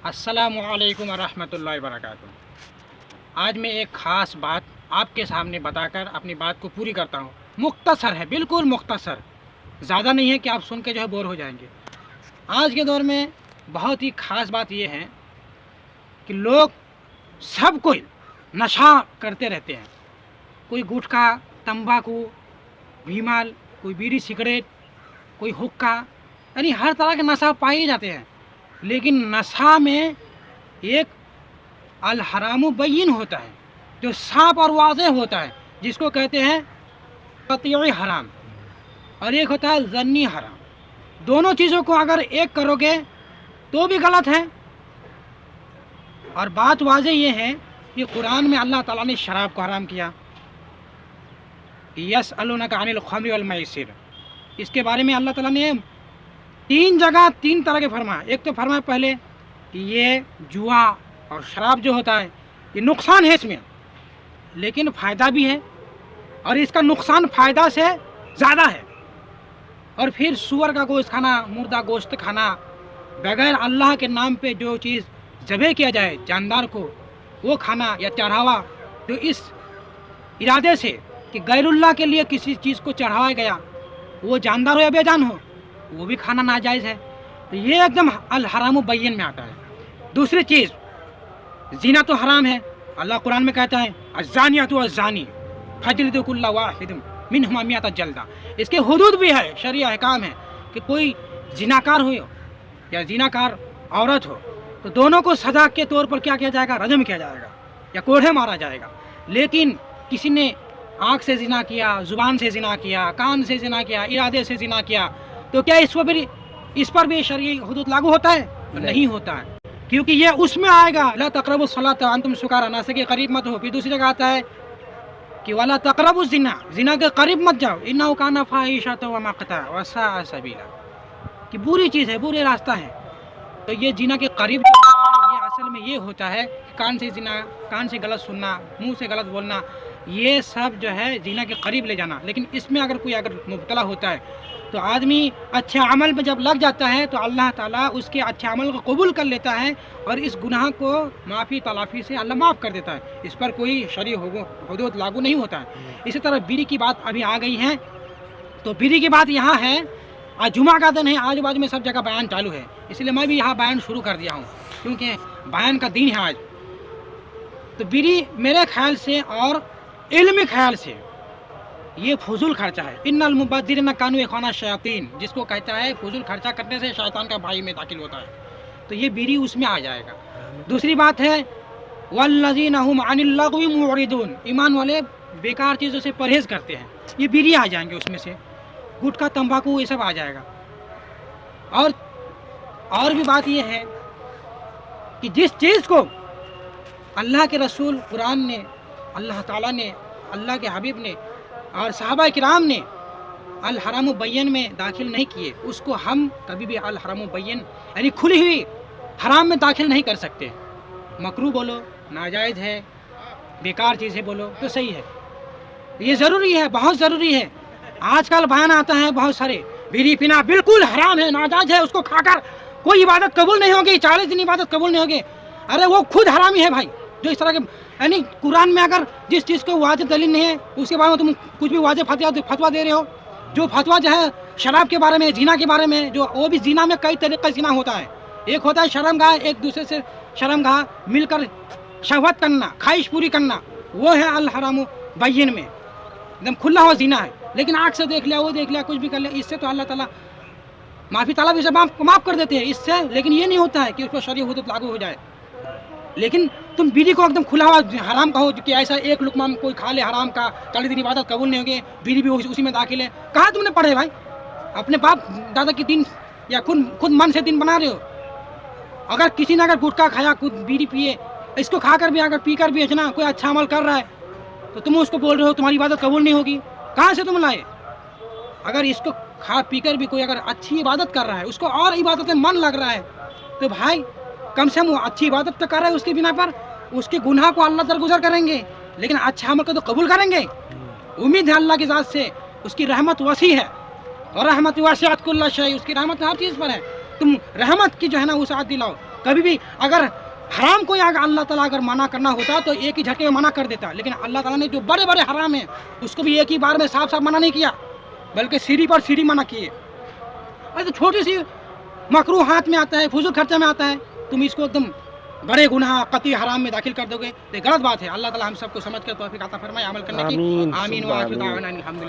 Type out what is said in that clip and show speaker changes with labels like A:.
A: अस्सलामु अलैकुम वरहमतुल्लाहि वबरकातुहू। आज मैं एक ख़ास बात आपके सामने बताकर अपनी बात को पूरी करता हूँ। मुख्तसर है, बिल्कुल मुख्तसर, ज़्यादा नहीं है कि आप सुन के जो है बोर हो जाएंगे। आज के दौर में बहुत ही ख़ास बात यह है कि लोग सब कोई नशा करते रहते हैं। कोई गुटखा, तंबाकू, भीमाल, कोई बीड़ी सिगरेट, कोई हुक्का, यानी हर तरह के नशा पाए जाते हैं। लेकिन नशा में एक अल हराम बैयिन होता है जो साफ और वाज़ेह होता है, जिसको कहते हैं क़त्ई हराम, और एक होता है ज़न्नी हराम। दोनों चीज़ों को अगर एक करोगे तो भी गलत है। और बात वाज़ेह ये है कि कुरान में अल्लाह ताला ने शराब को हराम किया। यसअलूनका अनिल खम्रि वल मैसिर, इसके बारे में अल्लाह ताला ने तीन जगह तीन तरह के फरमाया। एक तो फरमाया पहले कि ये जुआ और शराब जो होता है ये नुकसान है इसमें, लेकिन फ़ायदा भी है, और इसका नुकसान फ़ायदा से ज़्यादा है। और फिर सूअर का गोश्त खाना, मुर्दा गोश्त खाना, बगैर अल्लाह के नाम पे जो चीज़ ज़बह किया जाए जानदार को, वो खाना या चढ़ावा जो इस इरादे से कि गैरुल्लाह के लिए किसी चीज़ को चढ़ाया गया, वो जानदार हो या बेजान हो, वो भी खाना नाजायज़ है। तो ये एकदम अल हराम बैयिन में आता है। दूसरी चीज़, ज़िना तो हराम है। अल्लाह कुरान में कहता है अज़्ज़ानियतु वज़्ज़ानी फजलिदू कुल्ला वाहिदिन मिनहुमा मिअता जल्दा। इसके हुदूद भी है, शरिया अहकाम है कि कोई ज़िनाकार हो या ज़िनाकार औरत हो तो दोनों को सज़ा के तौर पर क्या किया जाएगा, रजम किया जाएगा या कोढ़े मारा जाएगा। लेकिन किसी ने आँख से ज़िना किया, ज़ुबान से ज़िना किया, कान से ज़िना किया, इरादे से ज़िना किया, तो क्या इस पर भी शरई हुदूद लागू होता है? नहीं होता है, क्योंकि ये उसमें आएगा ला तक़रबु सलात व अंतुम सुकारा, नशे के करीब मत हो। फिर दूसरी जगह आता है कि वला तक़रबु ज़िना, ज़िना के करीब मत जाओ, इन्नहु काना फ़ाहिशतन व मक़ता व साअ सबीला, कि बुरी चीज़ है, बुरे रास्ता है। तो ये ज़िना के करीब जो है, ये असल में ये होता है कि कान से ज़िना, कान से गलत सुनना, मुँह से गलत बोलना, ये सब जो है ज़िना के करीब ले जाना। लेकिन इसमें अगर कोई मुब्तला होता है तो आदमी अच्छे अमल में जब लग जाता है तो अल्लाह ताला उसके अच्छे अमल को कबूल कर लेता है और इस गुनाह को माफ़ी तलाफ़ी से अल्लाह माफ़ कर देता है। इस पर कोई शरई हुदूद लागू नहीं होता है। इसी तरह बीड़ी की बात अभी आ गई है, तो बीड़ी की बात यहाँ है। आज जुमा का दिन है, आजू बाजू में सब जगह बयान चालू है, इसलिए मैं भी यहाँ बयान शुरू कर दिया हूँ, क्योंकि बयान का दिन है आज। तो बीड़ी मेरे ख्याल से और इल्मी ख्याल से ये फजूल खर्चा है। इन्नल मुबद्दिरीन कानू इख्वाना शयातीन, जिसको कहता है फजूल खर्चा करने से शैतान का भाई में दाखिल होता है, तो ये बीड़ी उसमें आ जाएगा। दूसरी बात है वल्लज़ीना हुम अनिल लग़वी मुअरिदून, ईमान वाले बेकार चीज़ों से परहेज़ करते हैं, ये बीड़ी आ जाएंगे उसमें से। गुटखा, तंबाकू, ये सब आ जाएगा। और भी बात ये है कि जिस चीज़ को अल्लाह के रसूल कुरान ने, अल्लाह ताला ने, अल्लाह के हबीब ने और सहाबा किराम ने अल हराम बैयिन में दाखिल नहीं किए, उसको हम कभी भी अल हराम बैयिन यानी खुली हुई हराम में दाखिल नहीं कर सकते। मकरूह बोलो, नाजायज़ है, बेकार चीज़ है बोलो तो सही है। ये ज़रूरी है, बहुत ज़रूरी है। आजकल बयान आता है बहुत सारे, बीड़ी पीना बिल्कुल हराम है, नाजायज़ है, उसको खाकर कोई इबादत कबूल नहीं होगी, 40 दिन इबादत कबूल नहीं होगी। अरे वो खुद हरामी है भाई, जो इस तरह के, यानी कुरान में अगर जिस चीज़ को वाजिब दलील नहीं है उसके बारे में तुम कुछ भी वाजिब फतवा दे रहे हो। जो फतवा जो है शराब के बारे में, जीना के बारे में, जो वो भी जीना में कई तरीक़े से जीना होता है। एक होता है शर्मगाह, एक दूसरे से शर्मगाह मिलकर शहवत करना, ख्वाहिश पूरी करना, वो है अल हराम बैयिन में, एकदम खुला हुआ जीना है। लेकिन आँख से देख लिया, वो देख लिया, कुछ भी कर लिया, इससे तो अल्लाह ताला माफ़ी ताला भी से माफ़ कर देते हैं इससे। लेकिन ये नहीं होता है कि उस पर शरई हुदूद लागू हो जाए। लेकिन तुम बीड़ी को एकदम खुला हुआ हराम कहो कि ऐसा एक लुकमा कोई खा ले हराम का, 40 दिन इबादत कबूल नहीं होगी, बीड़ी भी उसी में दाखिल है। कहाँ तुमने पढ़े भाई? अपने बाप दादा की दिन या खुद मन से दिन बना रहे हो। अगर किसी ने अगर गुटखा खाया, खुद बीड़ी पिए, इसको खाकर भी अगर पी कर भी बेचना, कोई अच्छा अमल कर रहा है तो तुम उसको बोल रहे हो तुम्हारी इबादत कबूल नहीं होगी। कहाँ से तुम लाए? अगर इसको खा पी कर भी कोई अगर अच्छी इबादत कर रहा है, उसको और इबादत में मन लग रहा है, तो भाई कम से कम अच्छी इबादत तो कर रहा है, उसके बिना पर उसके गुनाह को अल्लाह दरगुजर करेंगे, लेकिन अच्छा अमल को तो कबूल करेंगे। उम्मीद है अल्लाह की ज़ात से, उसकी रहमत वसी है, और रहमत वासिअत कुल्ल शै, उसकी रहमत हर चीज़ पर है। तुम रहमत की जो है ना वसाअत दिलाओ, کبھی بھی اگر حرام کو اللہ تعالیٰ اگر منع کرنا ہوتا تو ایک ہی جھٹکے میں منع کر دیتا, لیکن اللہ تعالیٰ نے جو بڑے بڑے حرام ہیں اس کو بھی ایک ہی بار میں صاف صاف منع نہیں کیا, بلکہ سیڑھی پر سیڑھی منع کیے. ارے تو چھوٹی سی مکروہ ہاتھ میں آتا ہے, فضول خرچہ میں آتا ہے, تم اس کو ایک دم بڑے گناہ قطعی حرام میں داخل کر دو گے, یہ غلط بات ہے. اللہ تعالیٰ ہم سب کو سمجھ کر توفیق عطا فرمائے عمل کرنے کی.
B: آمین.
A: آمین. وآخر دعوانا الحمدللہ.